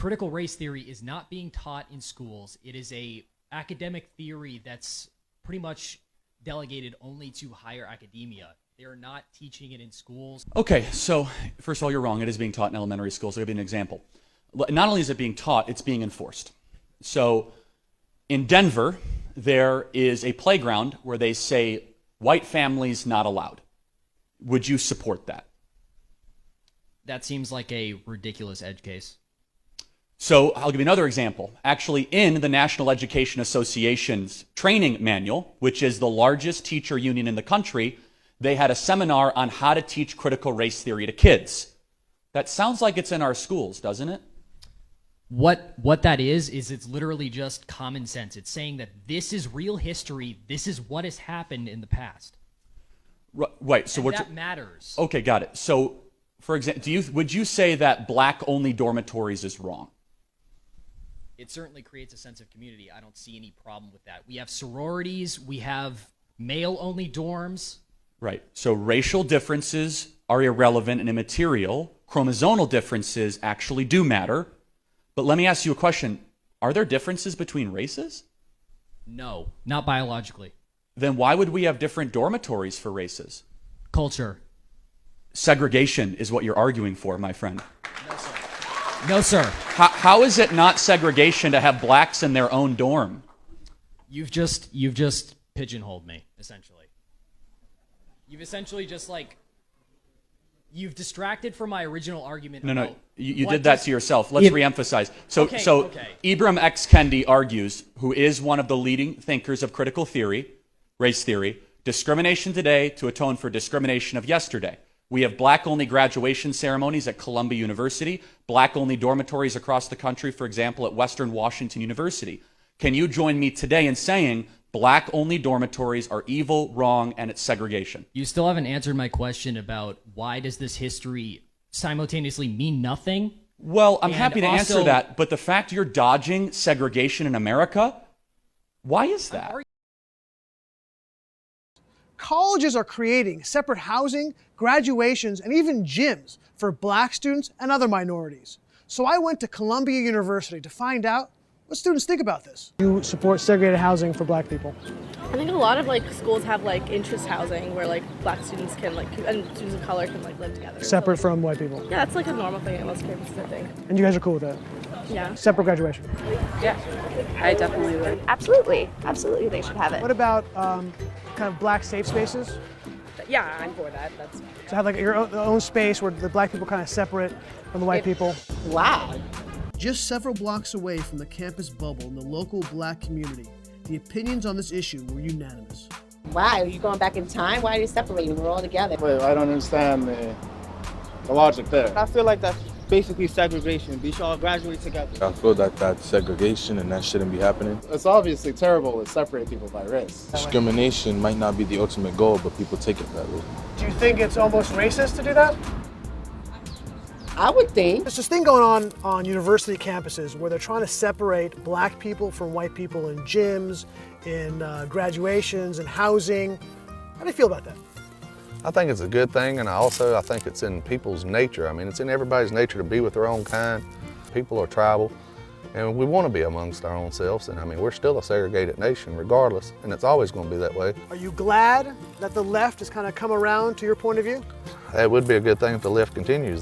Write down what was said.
critical race theory is not being taught in schools. It is a academic theory that's pretty much delegated only to higher academia. They're not teaching it in schools. Okay, so first of all, you're wrong. It is being taught in elementary schools. I'll give you an example. Not only is it being taught, it's being enforced. So in Denver, there is a playground where they say white families not allowed. Would you support that? That seems like a ridiculous edge case. So I'll give you another example. Actually, in the National Education Association's training manual, which is the largest teacher union in the country, they had a seminar on how to teach critical race theory to kids. That sounds like it's in our schools, doesn't it? What that is it's literally just common sense. It's saying that this is real history. This is what has happened in the past. Right. So and that matters. Okay, got it. So, for example, would you say that black-only dormitories is wrong? It certainly creates a sense of community. I don't see any problem with that. We have sororities. We have male-only dorms. Right. So racial differences are irrelevant and immaterial. Chromosomal differences actually do matter. But let me ask you a question. Are there differences between races? No, not biologically. Then why would we have different dormitories for races? Culture. Segregation is what you're arguing for, my friend. No, sir. No, sir. How is it not segregation to have blacks in their own dorm? You've just pigeonholed me, essentially. You've essentially just you've distracted from my original argument. No, you did that to yourself. Let's reemphasize. So Ibram X. Kendi argues, who is one of the leading thinkers of critical theory, race theory, discrimination today to atone for discrimination of yesterday. We have black-only graduation ceremonies at Columbia University, black-only dormitories across the country, for example, at Western Washington University. Can you join me today in saying black-only dormitories are evil, wrong, and it's segregation? You still haven't answered my question about why does this history simultaneously mean nothing? Well, I'm happy to answer that, but the fact you're dodging segregation in America, why is that? Colleges are creating separate housing, graduations, and even gyms for black students and other minorities. So I went to Columbia University to find out what students think about this. You support segregated housing for black people? I think a lot of schools have interest housing where black students can and students of color can live together. Separate from white people? Yeah, that's a normal thing at most campuses, I think. And you guys are cool with that? Yeah. Separate graduation? Yeah, I definitely would. Absolutely, absolutely they should have it. What about kind of black safe spaces? Yeah, I'm for that. To have your own space where the black people kind of separate from the white people? Wow. Just several blocks away from the campus bubble in the local black community, the opinions on this issue were unanimous. Wow, are you going back in time? Why are you separating? We're all together. Wait, I don't understand the logic there. I feel like that's basically segregation. We should all graduate together. I feel that that's segregation and that shouldn't be happening. It's obviously terrible to separate people by race. Discrimination might not be the ultimate goal, but people take it that way. Do you think it's almost racist to do that? I would think. There's this thing going on university campuses where they're trying to separate black people from white people in gyms, in graduations, and housing. How do you feel about that? I think it's a good thing, and I think it's in people's nature. I mean, it's in everybody's nature to be with their own kind. People are tribal, and we want to be amongst our own selves, and I mean, we're still a segregated nation regardless, and it's always going to be that way. Are you glad that the left has kind of come around to your point of view? It would be a good thing if the left continues that.